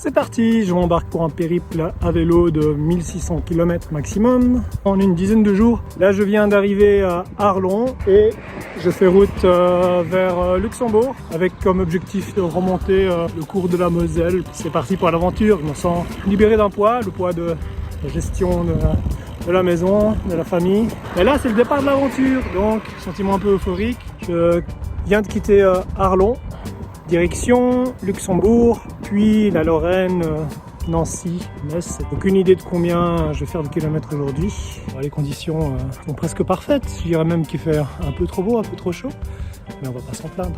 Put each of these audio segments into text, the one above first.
C'est parti, je m'embarque pour un périple à vélo de 1600 km maximum en une dizaine de jours. Là, je viens d'arriver à Arlon et je fais route vers Luxembourg avec comme objectif de remonter le cours de la Moselle. C'est parti pour l'aventure, je me sens libéré d'un poids, le poids de la gestion de la maison, de la famille. Et là, c'est le départ de l'aventure, donc sentiment un peu euphorique. Je viens de quitter Arlon. Direction Luxembourg, puis la Lorraine, Nancy, Metz. Aucune idée de combien je vais faire de kilomètres aujourd'hui. Les conditions sont presque parfaites. Je dirais même qu'il fait un peu trop beau, un peu trop chaud. Mais on va pas s'en plaindre.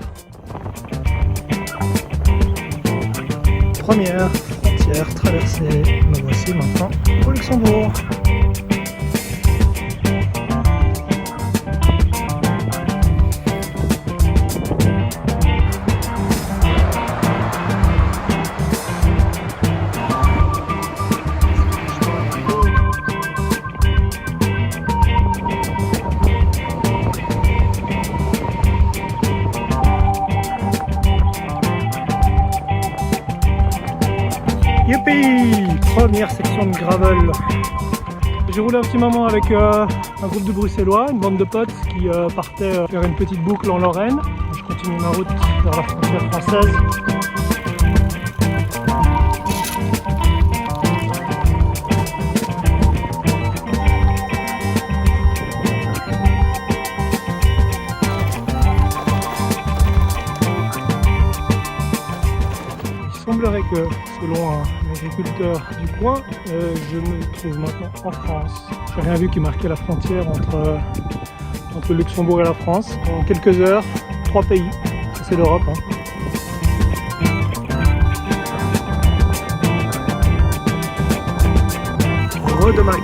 Première frontière traversée. Me voici maintenant au Luxembourg. Youpi! Première section de gravel. J'ai roulé un petit moment avec un groupe de Bruxellois, une bande de potes qui partaient faire une petite boucle en Lorraine. Je continue ma route vers la frontière française. Il semblerait que, selon un agriculteur du coin, je me trouve maintenant en France. J'ai rien vu qui marquait la frontière entre le Luxembourg et la France. En quelques heures, 3 pays. Ça, c'est l'Europe. Rodemack.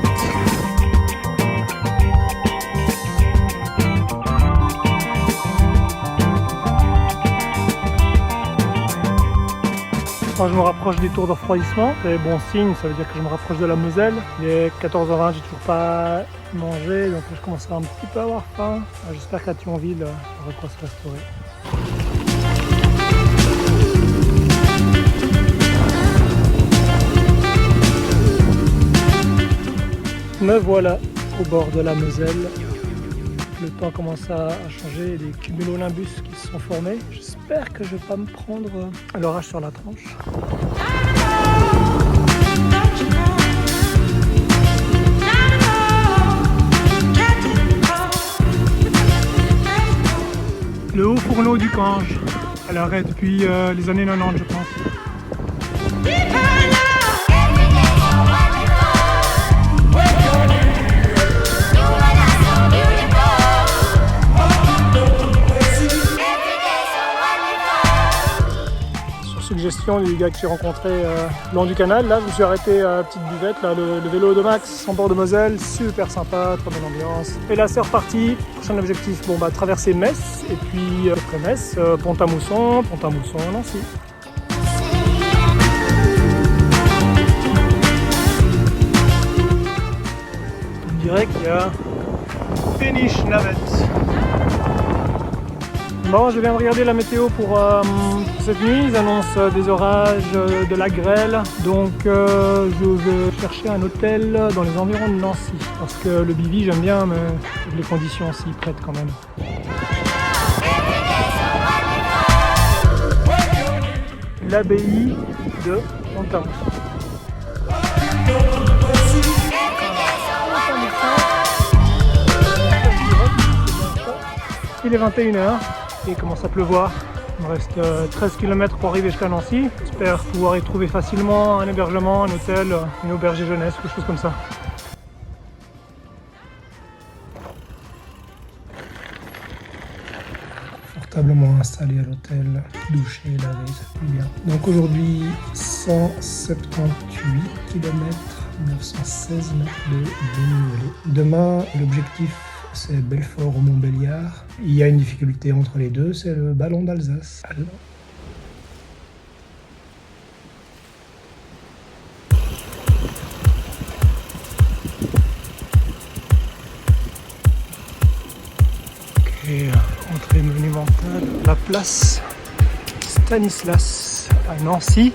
Quand je me rapproche des tours de refroidissement, c'est bon signe, ça veut dire que je me rapproche de la Moselle. Il est 14h20, j'ai toujours pas mangé, donc je commence à un petit peu avoir faim. J'espère qu'à Thionville, il y aura quoi se restaurer. Me voilà au bord de la Moselle. Le temps commence à changer, des cumulonimbus qui se sont formés. J'espère que je ne vais pas me prendre l'orage sur la tronche. Le haut fourneau du Cange, à l'arrêt depuis les années 90, je pense. Suggestion du gars que j'ai rencontré le long du canal. Là, je me suis arrêté à la petite buvette, là, le vélo de Max en bord de Moselle, super sympa, très bonne ambiance. Et là, c'est reparti. Prochain objectif, traverser Metz et puis après Metz, Pont-à-Mousson, Nancy. On dirait qu'il y a Finish Navette. Bon, je viens de regarder la météo pour cette nuit. Ils annoncent des orages, de la grêle. Donc je vais chercher un hôtel dans les environs de Nancy. Parce que le bivy, j'aime bien, mais les conditions s'y prêtent quand même. L'abbaye de Pont-à-Mousson. Il est 21h. Il commence à pleuvoir. Il me reste 13 km pour arriver jusqu'à Nancy. J'espère pouvoir y trouver facilement un hébergement, un hôtel, une auberge de jeunesse, quelque chose comme ça. Confortablement installé à l'hôtel, douché, lavé, ça fait bien. Donc aujourd'hui, 178 km, 916 mètres de dénivelé. Demain, l'objectif, c'est Belfort au Montbéliard. Il y a une difficulté entre les deux, c'est le ballon d'Alsace. Ok, entrée monumentale, la place Stanislas à Nancy.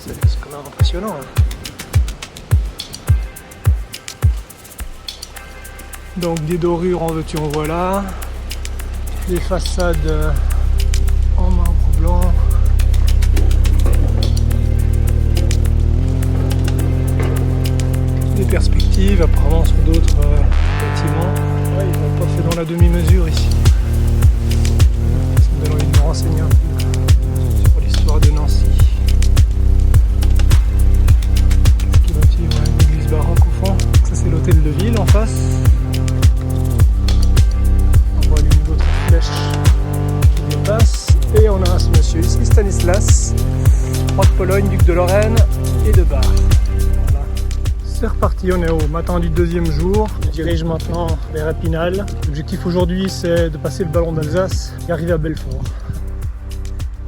C'est quand même impressionnant. Hein. Donc des dorures en veux-tu en voilà. Des façades en marbre blanc. Des perspectives apparemment sur d'autres bâtiments. Ouais, ils n'ont pas fait dans la demi-mesure ici. Ça me donne envie de me renseigner un peu sur l'histoire de Nancy. Qui bâtit une église baroque au fond. Ça c'est l'hôtel de ville en face. On voit l'une d'autres flèches qui dépassent. Et on a ce monsieur ici, Stanislas, roi de Pologne, duc de Lorraine et de Bar. C'est reparti, on est au matin du deuxième jour. Je dirige maintenant vers Épinal. L'objectif aujourd'hui c'est de passer le ballon d'Alsace et arriver à Belfort.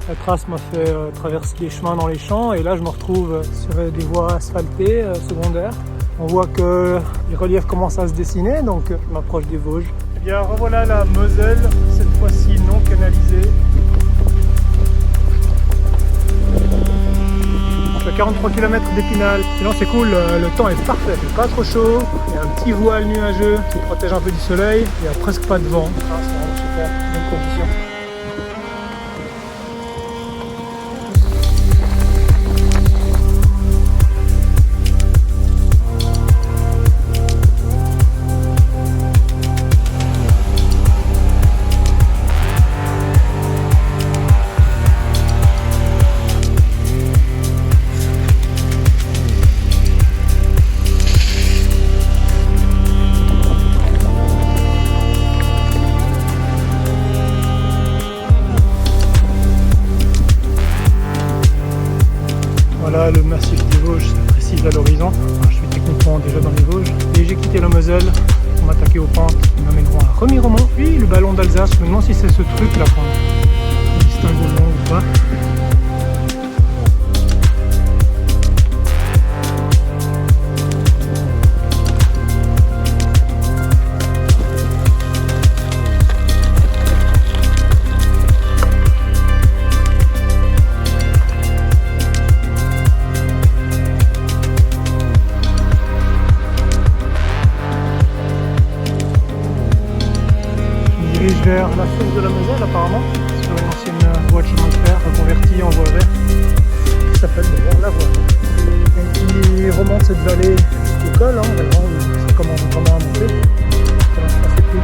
La trace m'a fait traverser les chemins dans les champs et là je me retrouve sur des voies asphaltées secondaires. On voit que les reliefs commencent à se dessiner, donc je m'approche des Vosges. Et bien revoilà la Moselle, cette fois-ci non canalisée. Je suis à 43 km d'Épinal. Sinon c'est cool, le temps est parfait, il fait pas trop chaud, il y a un petit voile nuageux qui protège un peu du soleil, il n'y a presque pas de vent. C'est vraiment super, bonne condition. Voilà le massif des Vosges, c'est précis à l'horizon. Je suis techniquement déjà dans les Vosges. Et j'ai quitté la Moselle pour m'attaquer aux pentes qui m'amèneront à Remiremont. Puis le ballon d'Alsace, je me demande si c'est ce truc là qu'on distingue au long ou pas. Vers la source de la Moselle apparemment, sur une ancienne voie de chemin de fer reconvertie en voie verte, qui s'appelle d'ailleurs la voie. Et qui remonte cette vallée jusqu'au col, vraiment, où ça commence vraiment à monter. C'est assez cool.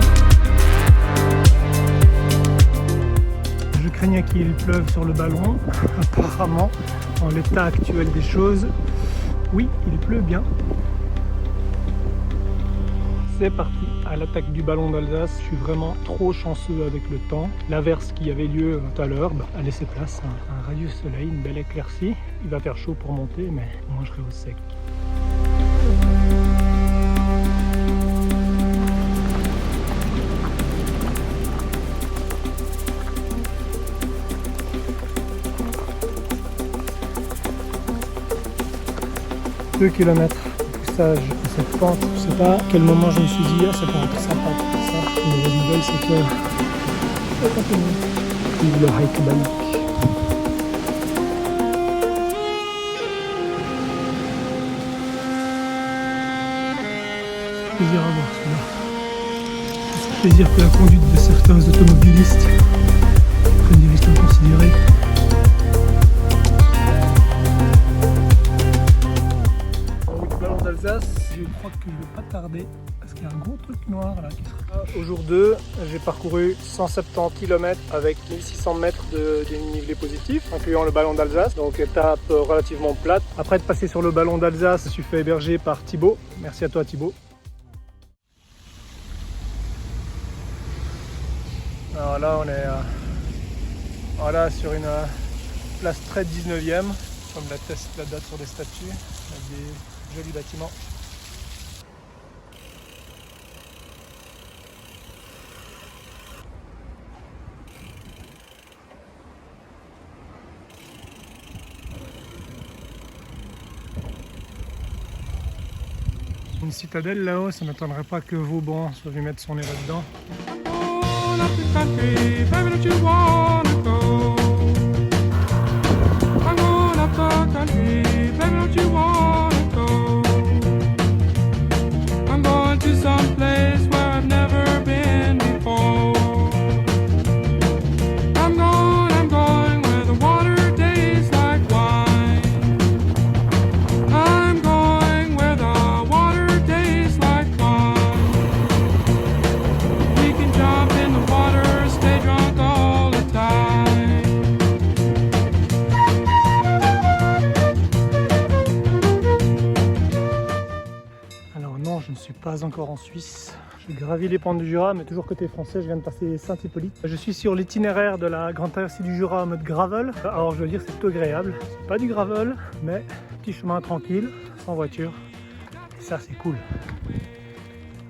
Je craignais qu'il pleuve sur le ballon, apparemment, en l'état actuel des choses, oui, il pleut bien. C'est parti à l'attaque du ballon d'Alsace. Je suis vraiment trop chanceux avec le temps. L'averse qui avait lieu tout à l'heure a laissé place à un radieux soleil, une belle éclaircie. Il va faire chaud pour monter, mais moi je serai au sec. Deux kilomètres. De cette pente, je sais pas à quel moment je me suis dit ça peut être sympa de faire ça. Mais la nouvelle c'est que ça continue. Vive le hike balik. Plaisir à voir celui-là. C'est plaisir que la conduite de certains automobilistes prennent des risques inconsidérés. Je crois que je ne vais pas tarder parce qu'il y a un gros truc noir là qui sera... Au jour 2, j'ai parcouru 170 km avec 1600 mètres de dénivelé positif, incluant le ballon d'Alsace, donc étape relativement plate. Après être passé sur le ballon d'Alsace, je suis fait héberger par Thibaut. Merci à toi Thibaut. Alors là on est voilà, sur une place très 19e, comme l'atteste la date sur des statues, avec des jolis bâtiments. Une citadelle là-haut, ça n'attendrait pas que Vauban soit venu mettre son nez là-dedans. I'm gonna pas encore en Suisse. J'ai gravi les pentes du Jura, mais toujours côté français, je viens de passer Saint-Hippolyte. Je suis sur l'itinéraire de la Grande Traversée du Jura en mode gravel. Alors je veux dire, c'est plutôt agréable. C'est pas du gravel, mais petit chemin tranquille, sans voiture. Et ça, c'est cool.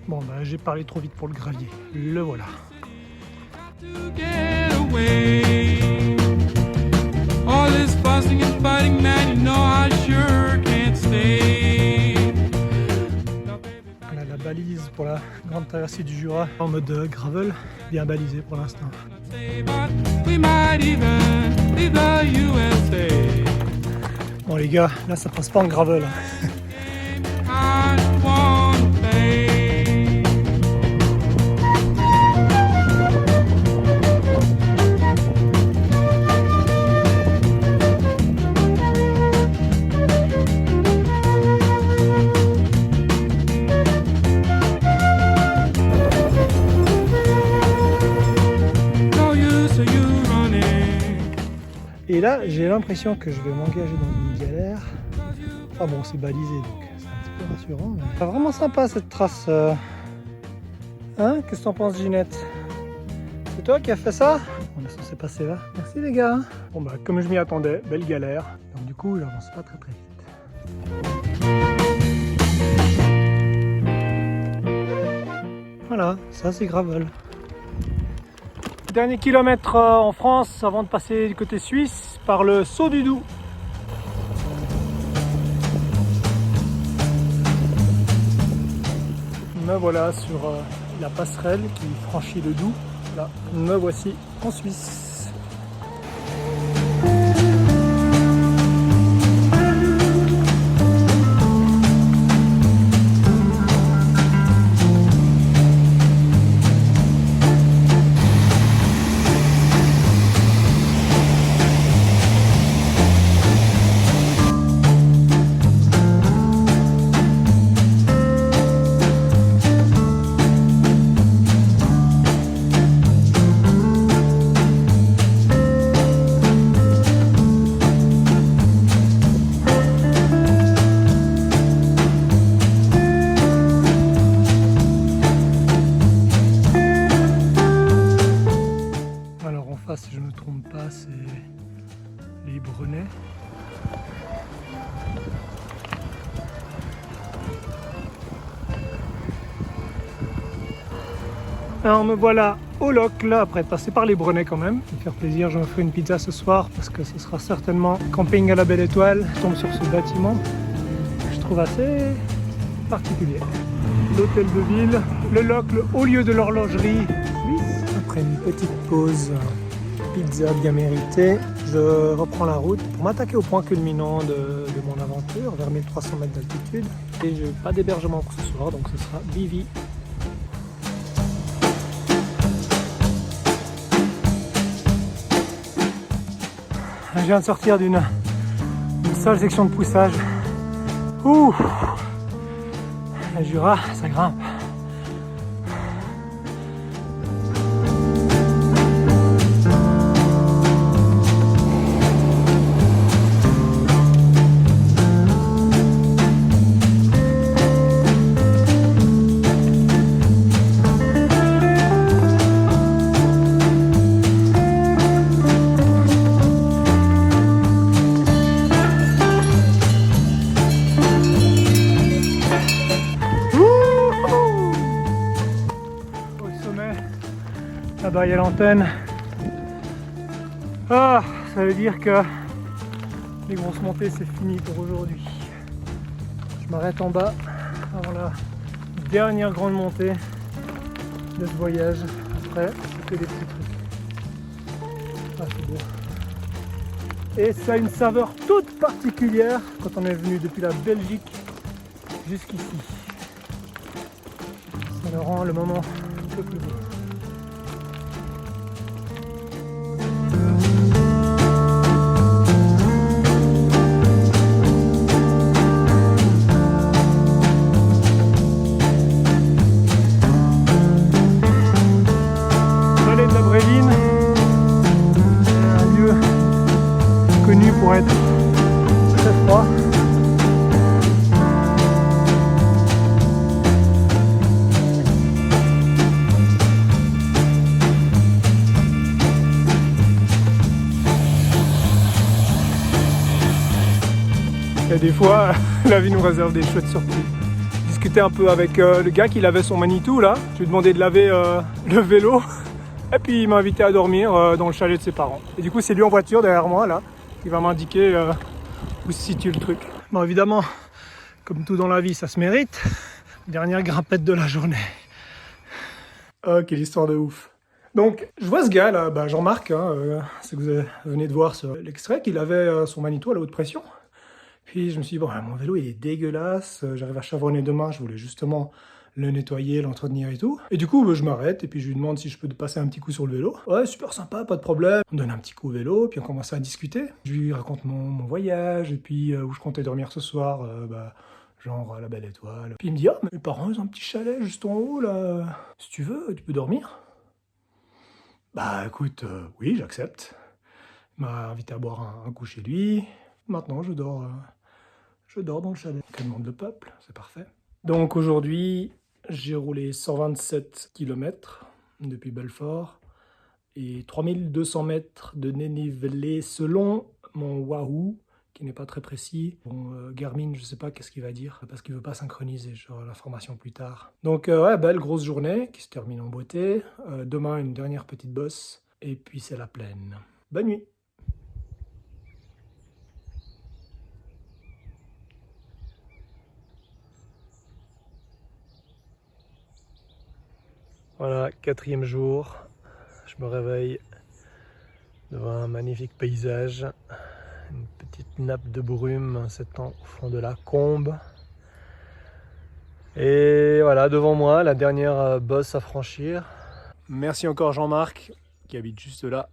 Bon, bah j'ai parlé trop vite pour le gravier. Le voilà. All this fussing and fighting, man, you know I sure can't stay. On a la balise pour la Grande Traversée du Jura en mode gravel, bien balisée pour l'instant. Bon les gars, là ça passe pas en gravel. Et là, j'ai l'impression que je vais m'engager dans une galère. Enfin bon, c'est balisé, donc c'est un petit peu rassurant. Mais... c'est vraiment sympa cette trace. Hein? Qu'est-ce que t'en penses, Ginette? C'est toi qui as fait ça? On est censé passer là. Merci les gars. Bon bah, comme je m'y attendais, belle galère. Donc du coup, j'avance pas très vite. Voilà, ça c'est gravel. Dernier kilomètre en France avant de passer du côté suisse par le Saut du Doubs. Me voilà sur la passerelle qui franchit le Doubs. Là, me voici en Suisse. Si je ne me trompe pas, c'est les Brenets. Alors me voilà au loc là, après de passer par les Brenets quand même. Ça me faire plaisir, je me ferai une pizza ce soir parce que ce sera certainement camping à la Belle Étoile. Je tombe sur ce bâtiment que je trouve assez particulier. L'hôtel de ville, le loc, le haut lieu de l'horlogerie suisse. Après une petite pause pizza bien méritée, je reprends la route pour m'attaquer au point culminant de mon aventure, vers 1300 mètres d'altitude. Et je n'ai pas d'hébergement pour ce soir, donc ce sera Bivy. Je viens de sortir d'une sale section de poussage. Ouh, le Jura, ça grimpe. Là-bas il y a l'antenne. Ah, ça veut dire que les grosses montées c'est fini pour aujourd'hui. Je m'arrête en bas avant la dernière grande montée de ce voyage. Après c'est que des petits trucs. Ah, c'est beau. Et ça a une saveur toute particulière quand on est venu depuis la Belgique jusqu'ici. Ça le rend le moment un peu plus beau. Un lieu connu pour être très froid. Et des fois, la vie nous réserve des chouettes surprises. Discuter un peu avec le gars qui lavait son Manitou là. Je lui ai demandé de laver le vélo. Et puis il m'a invité à dormir dans le chalet de ses parents. Et du coup, c'est lui en voiture derrière moi là qui va m'indiquer où se situe le truc. Bon, évidemment, comme tout dans la vie, ça se mérite. Dernière grimpette de la journée. Oh, quelle histoire de ouf. Donc, je vois ce gars là, Jean-Marc, c'est que vous venez de voir sur l'extrait, qu'il avait son Manitou à la haute pression. Puis je me suis dit, bon, mon vélo il est dégueulasse, j'arrive à chevronnner demain, je voulais justement le nettoyer, l'entretenir et tout. Et du coup, je m'arrête et puis je lui demande si je peux passer un petit coup sur le vélo. Ouais, super sympa, pas de problème. On donne un petit coup au vélo, puis on commence à discuter. Je lui raconte mon voyage et puis où je comptais dormir ce soir, genre la Belle Étoile. Puis il me dit, ah, mes parents ils ont un petit chalet juste en haut là, si tu veux, tu peux dormir. Bah écoute, oui, j'accepte. Il m'a invité à boire un coup chez lui. Maintenant, je dors dans le chalet. Que demande le peuple, c'est parfait. Donc aujourd'hui, j'ai roulé 127 km depuis Belfort et 3200 mètres de dénivelé selon mon Wahoo, qui n'est pas très précis. Bon, Garmin, je sais pas qu'est-ce qu'il va dire, parce qu'il veut pas synchroniser, j'aurai l'information plus tard. Donc ouais, belle grosse journée qui se termine en beauté. Demain, une dernière petite bosse, et puis c'est la plaine. Bonne nuit. Voilà, 4e jour, je me réveille devant un magnifique paysage, une petite nappe de brume s'étend au fond de la combe. Et voilà, devant moi, la dernière bosse à franchir. Merci encore Jean-Marc, qui habite juste là,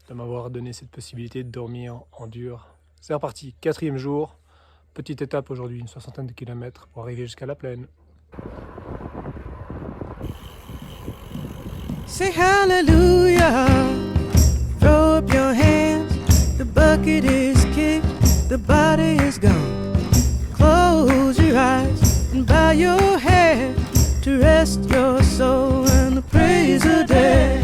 de m'avoir donné cette possibilité de dormir en dur. C'est reparti, 4e jour, petite étape aujourd'hui, une 60aine de kilomètres pour arriver jusqu'à la plaine. Say hallelujah, throw up your hands, the bucket is kicked, the body is gone. Close your eyes and bow your head to rest your soul and the praise the dead.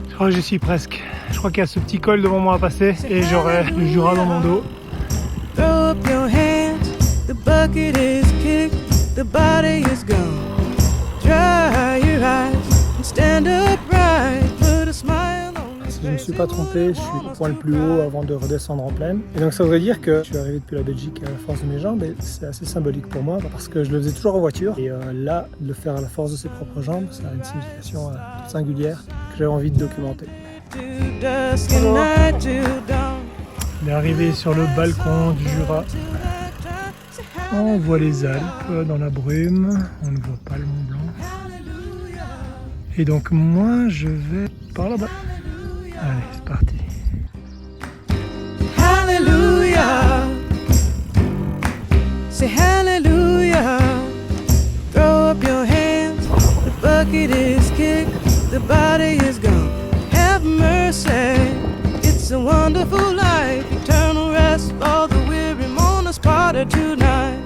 Je crois que j'y suis presque. Je crois qu'il y a ce petit col devant moi à passer et j'aurai le Jura dans mon dos. Throw up your hands, the bucket is kicked. The body is gone. Dry your eyes and stand upright. Put a smile on Si je ne me suis pas trompé, je suis au point le plus haut avant de redescendre en plaine. Et donc ça voudrait dire que je suis arrivé depuis la Belgique à la force de mes jambes et c'est assez symbolique pour moi parce que je le faisais toujours en voiture. Et là, de le faire à la force de ses propres jambes, ça a une signification singulière que j'avais envie de documenter. Il est arrivé sur le balcon du Jura. On voit les Alpes dans la brume, on ne voit pas le Mont Blanc. Et donc moi je vais par là-bas. Allez, c'est parti. Hallelujah. Say hallelujah. Throw up your hands. The bucket is kicked. The body is gone. Have mercy. It's a wonderful life. Eternal rest for the weary mourners parted tonight.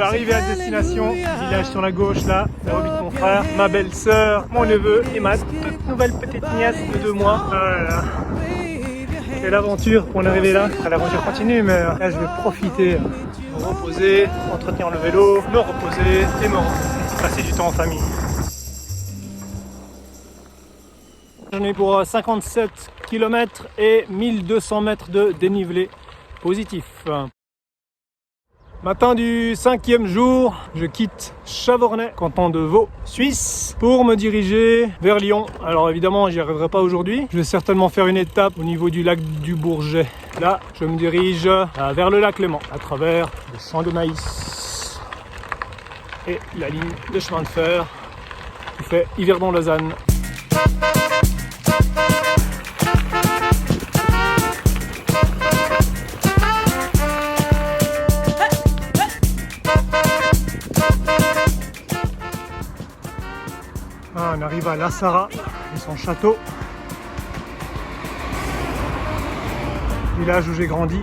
Arrivé à destination, village sur la gauche là, là où habite mon frère, ma belle-sœur, mon neveu et ma toute nouvelle petite nièce de 2 mois. Voilà. C'est l'aventure pour en arriver là. L'aventure continue, mais là je vais profiter, me reposer, entretenir le vélo, me reposer et me reposer. Passer du temps en famille. J'en ai pour 57 km et 1200 mètres de dénivelé positif. Matin du 5e jour, je quitte Chavornay, canton de Vaud, Suisse, pour me diriger vers Lyon. Alors évidemment, j'y arriverai pas aujourd'hui. Je vais certainement faire une étape au niveau du lac du Bourget. Là, je me dirige vers le lac Léman, à travers les champs de maïs et la ligne de chemin de fer qui fait Yverdon-Lausanne. On arrive à La Sarraz et son château. village où j'ai grandi.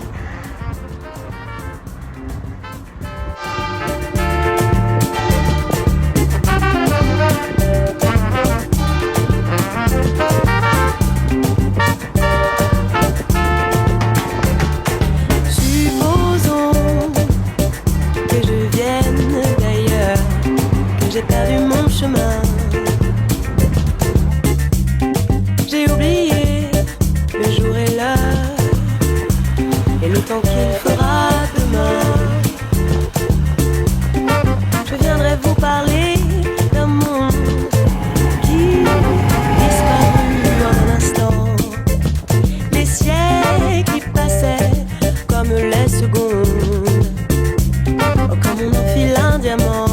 J'ai perdu mon chemin. J'ai oublié le jour et l'heure et le temps qu'il fera demain. Je viendrai vous parler d'un monde qui disparut en un instant. Les siècles qui passaient comme les secondes, comme on enfile un diamant.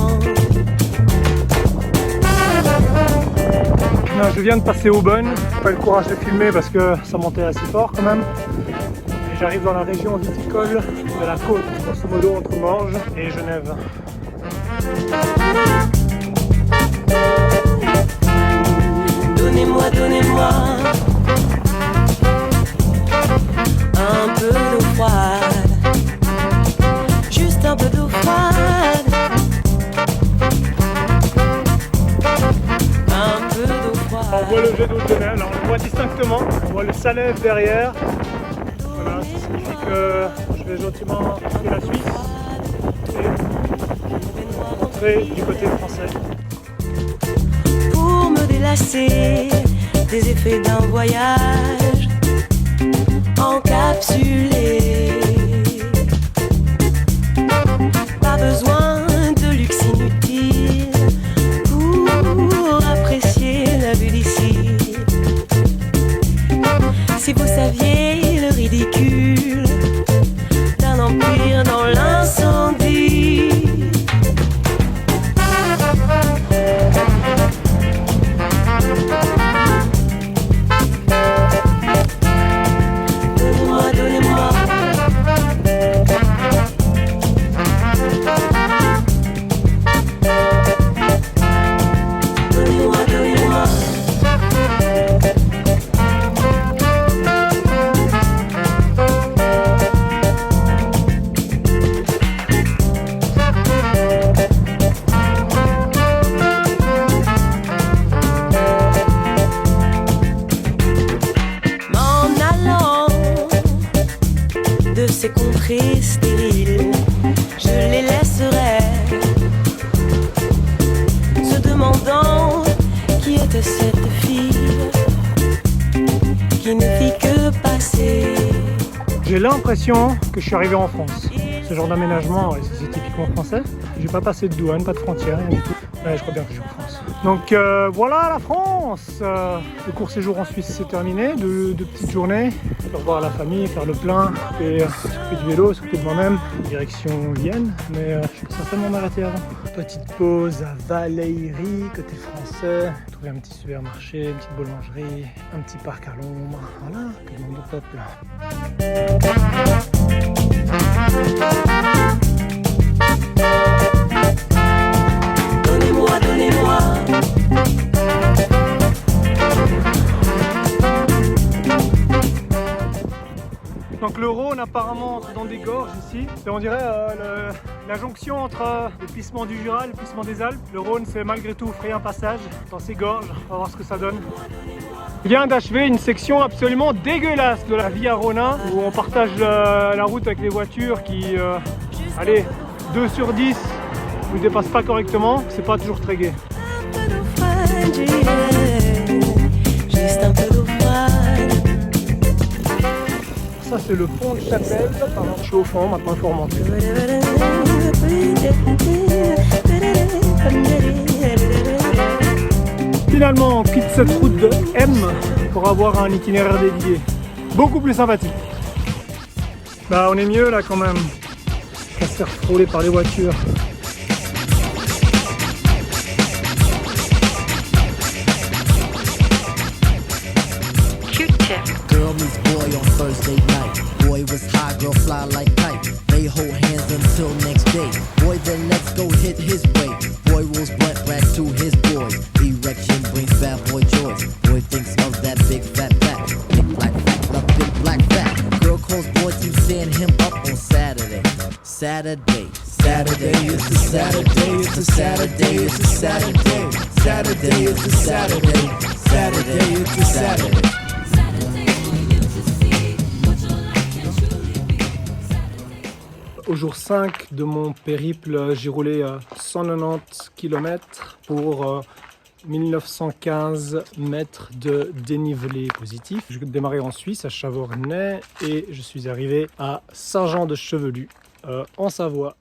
Je viens de passer Aubonne, j'ai pas eu le courage de filmer parce que ça montait assez fort quand même. Et j'arrive dans la région viticole de la côte, grosso modo entre Morges et Genève. Donnez-moi, donnez-moi un peu d'eau froide, juste un peu d'eau froide. On voit le jet d'eau de Genève, là on le voit distinctement, on voit le Salève derrière. Voilà, ça signifie que je vais gentiment quitter la Suisse et rentrer du côté français. Pour me délasser des effets d'un voyage encapsulé, pas besoin de luxe inutile pour apprécier la vue d'ici. Si vous saviez le ridicule d'un empire dans l'incendie. Donnez-moi, donnez-moi donnez-moi, donnez-moi. M'en allant de ces contrées stériles, je les laisserai se demandant qui était cette fille qui ne fit que passer. J'ai l'impression que je suis arrivé en France. Ce genre d'aménagement, ouais, c'est typiquement français. J'ai pas passé de douane, pas de frontière, rien du tout. Ouais, je crois bien que je suis en France. Donc voilà la France. Le court séjour en Suisse c'est terminé, deux petites journées. Revoir la famille, faire le plein, et s'occuper du vélo, s'occuper de moi-même. Direction Vienne, mais je peux certainement m'arrêter avant. Petite pause à Valleiry, côté français. Trouver un petit supermarché, une petite boulangerie, un petit parc à l'ombre. Voilà, que de monde au peuple. Donnez-moi, donnez-moi. Donc le Rhône apparemment entre dans des gorges ici. C'est on dirait la jonction entre le plissement du Jura et le plissement des Alpes. Le Rhône c'est malgré tout frayer un passage dans ces gorges. On va voir ce que ça donne. Je viens d'achever une section absolument dégueulasse de la Via Rhôna où on partage la route avec les voitures qui, allez, 2 sur 10 ne dépassent pas correctement. C'est pas toujours très gai. Juste un peu d'eau froide. Ça c'est le pont de Chapelle. Pardon, je suis au fond, maintenant il faut remonter. Finalement on quitte cette route de M pour avoir un itinéraire dédié. Beaucoup plus sympathique. Bah on est mieux là quand même qu'à se faire frôler par les voitures. Girl meets boy on Thursday night. Boy was high, girl fly like kite. They hold hands until next day. Boy then next go hit his way. Boy rolls blunt back to his boys. Erection brings bad boy joy. Boy thinks of that big fat back. Big black fat, the big black fat. Girl calls Saturday. Saturday is the Saturday, it's a Saturday, it's a Saturday. Saturday is the Saturday, Saturday is the Saturday. Au jour 5 de mon périple, j'ai roulé 190 km pour 1915 mètres de dénivelé positif. Je démarrais en Suisse, à Chavornay, et je suis arrivé à Saint-Jean-de-Chevelu, en Savoie.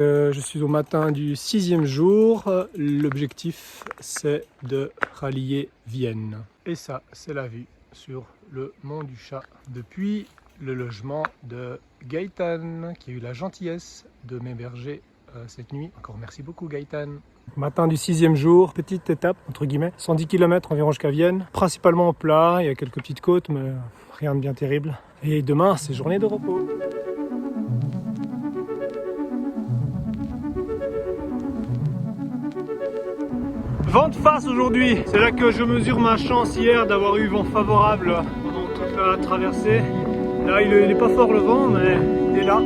Je suis au matin du 6e jour. L'objectif, c'est de rallier Vienne. Et ça, c'est la vue sur le Mont du Chat depuis le logement de Gaëtan, qui a eu la gentillesse de m'héberger cette nuit. Encore merci beaucoup Gaëtan. Matin du 6e jour, petite étape entre guillemets, 110 km environ jusqu'à Vienne, principalement plat, il y a quelques petites côtes mais rien de bien terrible. Et demain c'est journée de repos. Vent de face aujourd'hui, c'est là que je mesure ma chance hier d'avoir eu vent favorable pendant toute la traversée. Là il n'est pas fort le vent mais il est là.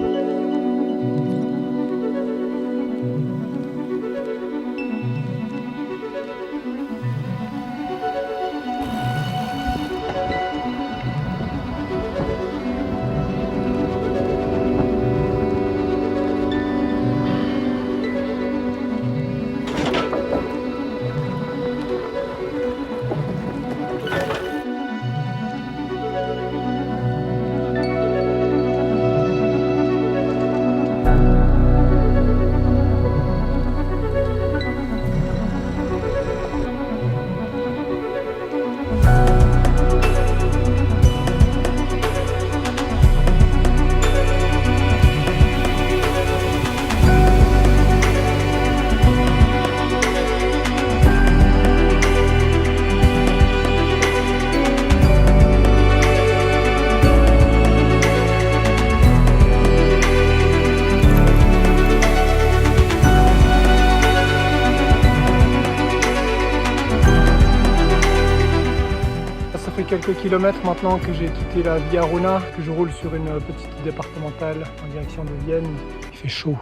Quelques kilomètres maintenant que j'ai quitté la Via Rona, que je roule sur une petite départementale en direction de Vienne. Il fait chaud.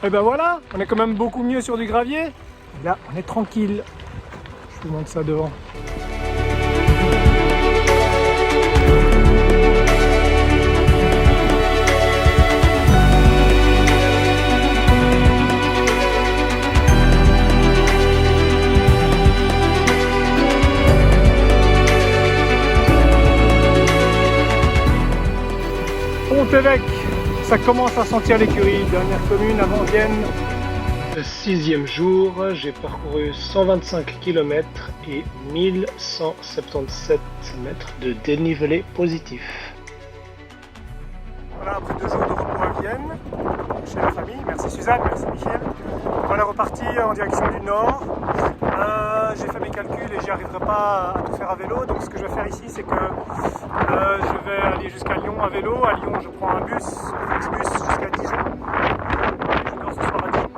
Et ben voilà, on est quand même beaucoup mieux sur du gravier. Et là, on est tranquille. Je vous montre ça devant. Pont-Évêque, ça commence à sentir l'écurie, dernière commune avant Vienne. Le 6e jour, j'ai parcouru 125 km et 1177 mètres de dénivelé positif. Voilà, après 2 jours de repos à Vienne, chez la famille, merci Suzanne, merci Michel. Voilà, reparti en direction du nord. J'ai fait mes calculs et j'y arriverai pas à tout faire à vélo, donc ce que je vais faire ici c'est que je vais aller jusqu'à Lyon à vélo. À Lyon je prends un bus, un Flixbus jusqu'à Dijon. Je dors ce soir à Dijon.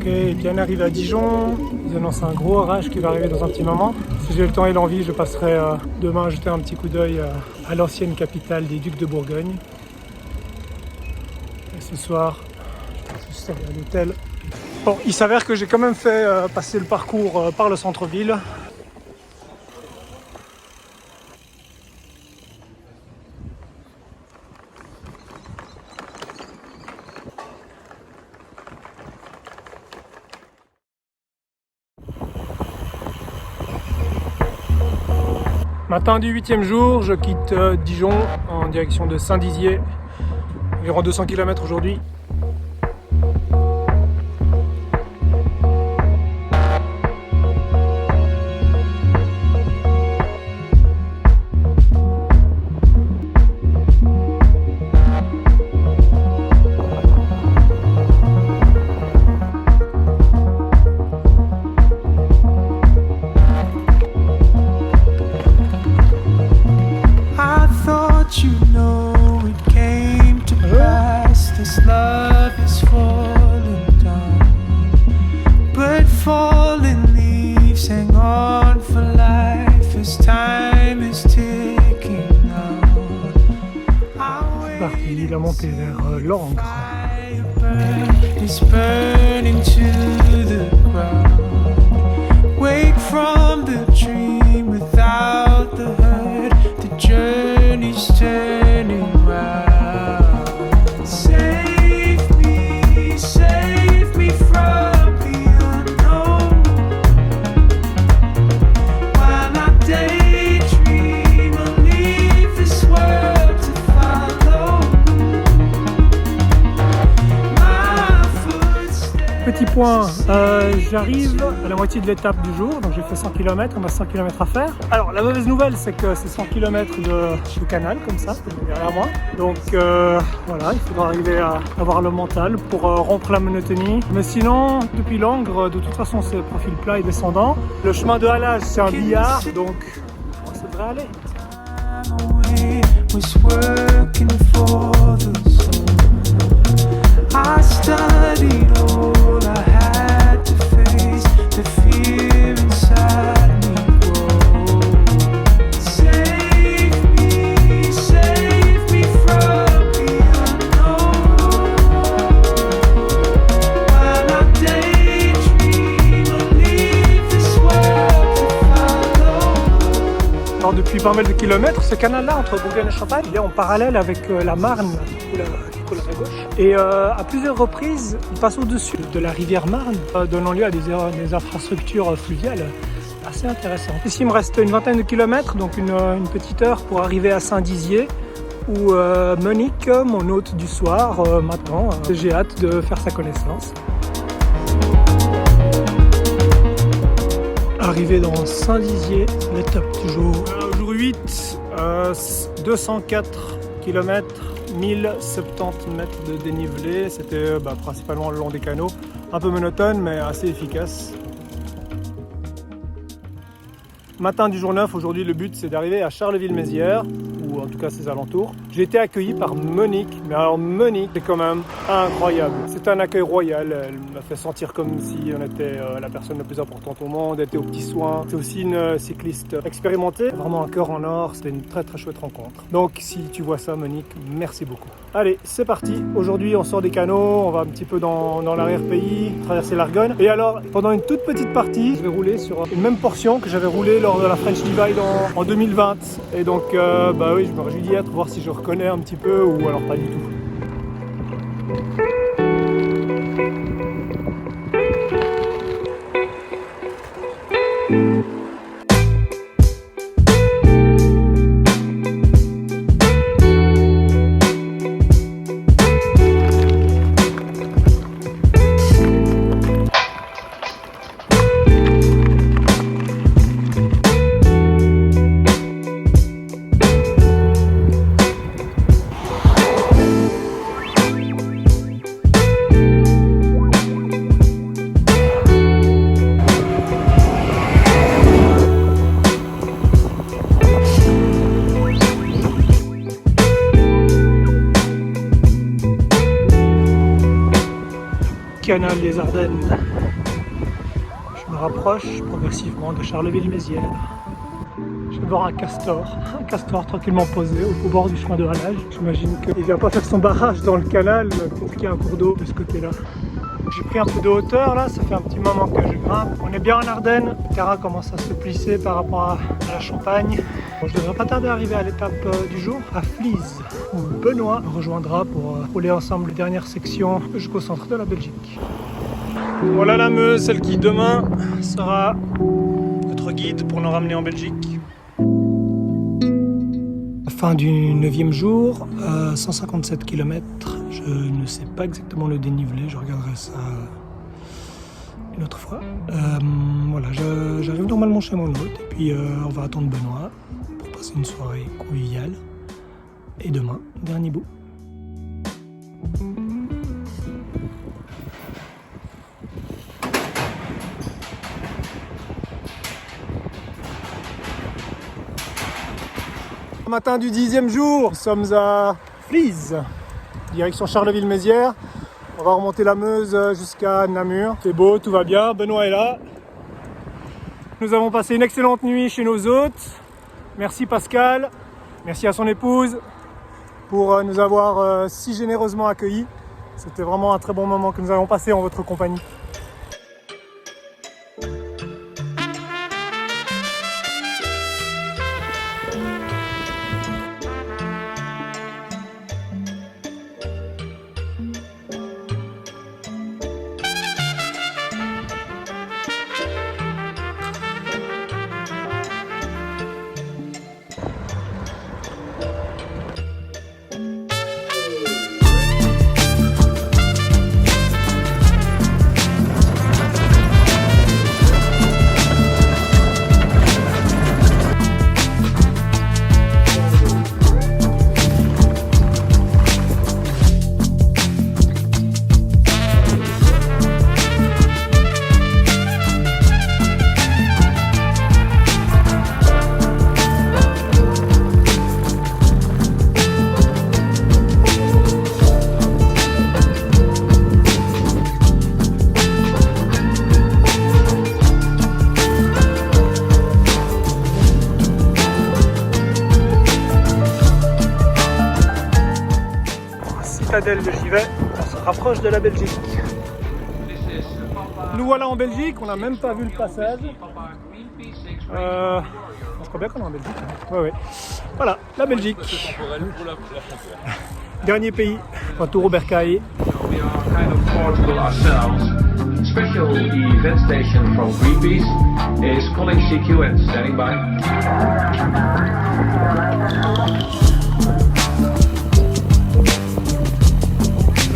Et bien arrivé à Dijon, ils annoncent un gros orage qui va arriver dans un petit moment. Si j'ai le temps et l'envie, je passerai demain jeter un petit coup d'œil à l'ancienne capitale des Ducs de Bourgogne. Et ce soir, je vais juste aller à l'hôtel. Bon, il s'avère que j'ai quand même fait passer le parcours par le centre-ville. Matin du 8e jour, je quitte Dijon en direction de Saint-Dizier, environ 200 km aujourd'hui. puis la montée vers Langres. It's burning to the ground. Wake from the dream without the hurt. The journey's turning round. Save me from the unknown. While I daydream, I'll leave this world to follow. Petit point, j'arrive à la moitié de l'étape du jour, donc j'ai fait 100 km, on a 100 km à faire. Alors la mauvaise nouvelle c'est que c'est 100 km de canal comme ça, derrière moi. Donc voilà, il faudra arriver à avoir le mental pour rompre la monotonie. Mais sinon, depuis Langres, de toute façon c'est profil plat et descendant. Le chemin de halage c'est un billard, donc ça devrait aller. I studied all I had to face, the fear inside me grow. Save me from the unknown. While I daydream, I'll leave this world to follow. Alors depuis pas mal de kilomètres, ce canal-là entre Bourgogne et Champagne, il est en parallèle avec la Marne, à gauche. Et à plusieurs reprises, il passe au-dessus de la rivière Marne, donnant lieu à des infrastructures fluviales assez intéressantes. Ici, il me reste une vingtaine de kilomètres, donc une petite heure pour arriver à Saint-Dizier, où Monique, mon hôte du soir, m'attend. J'ai hâte de faire sa connaissance. Arrivé dans Saint-Dizier, l'étape du jour. Jour 8, 204 km. 1070 mètres de dénivelé, c'était principalement le long des canaux, un peu monotone mais assez efficace. Matin du jour 9, aujourd'hui le but c'est d'arriver à Charleville-Mézières, ou en tout cas ses alentours. J'ai été accueilli par Monique, mais alors Monique c'est quand même incroyable. C'est un accueil royal, elle m'a fait sentir comme si on était la personne la plus importante au monde, elle était aux petits soins. C'est aussi une cycliste expérimentée, vraiment un cœur en or, c'était une très très chouette rencontre. Donc si tu vois ça Monique, merci beaucoup. Allez, c'est parti, aujourd'hui on sort des canaux, on va un petit peu dans l'arrière-pays, traverser l'Argonne. Et alors, pendant une toute petite partie, je vais rouler sur une même portion que j'avais roulé lors de la French Divide en 2020. Et donc, oui, je me réjouis d'y être, voir si je reconnais un petit peu ou alors pas du tout. Canal des Ardennes. Je me rapproche progressivement de Charleville-Mézières. Je vais voir un castor tranquillement posé au bord du chemin de halage. J'imagine qu'il ne vient pas faire son barrage dans le canal pour qu'il y ait un cours d'eau de ce côté-là. J'ai pris un peu de hauteur là, ça fait un petit moment que je grimpe. On est bien en Ardennes, le terrain commence à se plisser par rapport à la Champagne. Bon, je devrais pas tarder à arriver à l'étape du jour, à Vlies, où Benoît me rejoindra pour rouler ensemble les dernières sections jusqu'au centre de la Belgique. Voilà la Meuse, celle qui demain sera notre guide pour nous ramener en Belgique. Fin du 9e jour, 157 km. Je ne sais pas exactement le dénivelé, je regarderai ça une autre fois. Voilà, j'arrive normalement chez mon hôte et puis on va attendre Benoît pour passer une soirée conviviale. Et demain, dernier bout. Matin du 10e jour, nous sommes à Vlies, direction Charleville-Mézières. On va remonter la Meuse jusqu'à Namur. C'est beau, tout va bien, Benoît est là. Nous avons passé une excellente nuit chez nos hôtes. Merci Pascal, merci à son épouse. pour nous avoir si généreusement accueillis. C'était vraiment un très bon moment que nous avons passé en votre compagnie. Citadelle de Givet, on se rapproche de la Belgique. Nous voilà en Belgique, on n'a même pas vu le passage. Je crois bien qu'on est en Belgique. Ouais. Voilà, la Belgique. Dernier pays, retour au Bercail. We are kind of Portugal ourselves. Special event station from Greenpeace is calling CQ and standing by.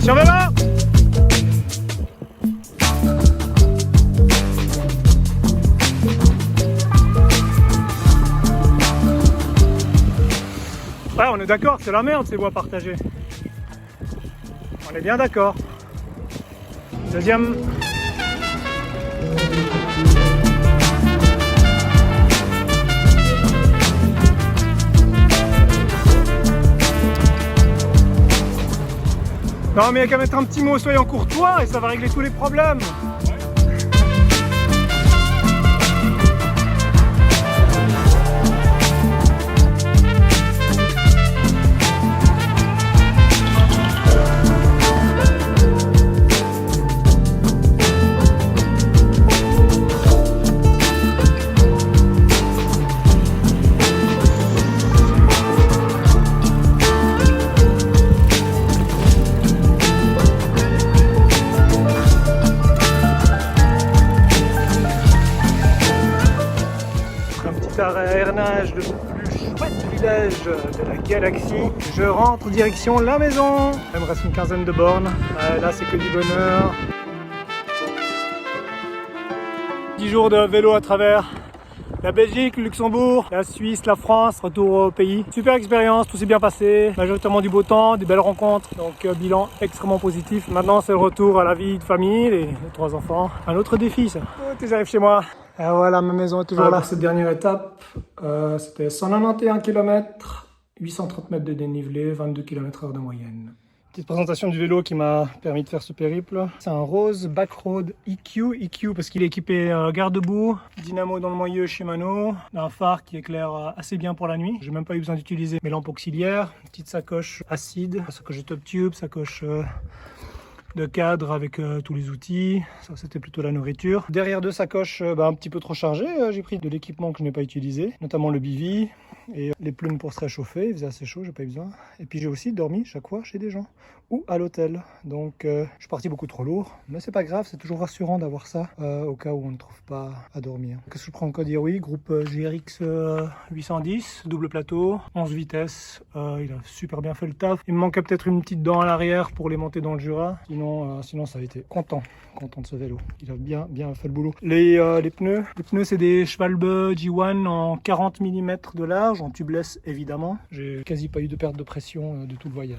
Sur vélo! Ouais, on est d'accord, c'est la merde ces voies partagées. On est bien d'accord. Deuxième. Non mais il y a qu'à mettre un petit mot, soyons courtois et ça va régler tous les problèmes. Aérenage de plus chouette village de la galaxie. Je rentre direction la maison. Il me reste une quinzaine de bornes. Là c'est que du bonheur. 10 jours de vélo à travers la Belgique, le Luxembourg, la Suisse, la France, retour au pays. Super expérience, tout s'est bien passé. Majoritairement du beau temps, des belles rencontres. Donc bilan extrêmement positif. Maintenant c'est le retour à la vie de famille, les 3 enfants. Un autre défi ça. J'arrive chez moi. Et voilà, ma maison est toujours là. Cette dernière étape, c'était 191 km, 830 mètres de dénivelé, 22 km/h de moyenne. Petite présentation du vélo qui m'a permis de faire ce périple. C'est un Rose Backroad EQ parce qu'il est équipé garde-boue, dynamo dans le moyeu Shimano, un phare qui éclaire assez bien pour la nuit. J'ai même pas eu besoin d'utiliser mes lampes auxiliaires. Petite sacoche acide, sacoche de top tube, sacoche de cadre avec tous les outils. Ça c'était plutôt la nourriture. Derrière 2 sacoches un petit peu trop chargées, j'ai pris de l'équipement que je n'ai pas utilisé, notamment le bivy et les plumes pour se réchauffer. Il faisait assez chaud, j'ai pas eu besoin. Et puis j'ai aussi dormi chaque fois chez des gens ou à l'hôtel. Donc je suis parti beaucoup trop lourd, mais c'est pas grave, c'est toujours rassurant d'avoir ça au cas où on ne trouve pas à dormir. Qu'est-ce que je prends encore dire? Oui, groupe GRX 810, double plateau, 11 vitesses. Il a super bien fait le taf. Il me manquait peut-être une petite dent à l'arrière pour les monter dans le Jura. Sinon ça a été content de ce vélo. Il a bien fait le boulot. Les pneus c'est des Schwalbe G1 en 40 mm de large, en tubeless évidemment. J'ai quasi pas eu de perte de pression de tout le voyage.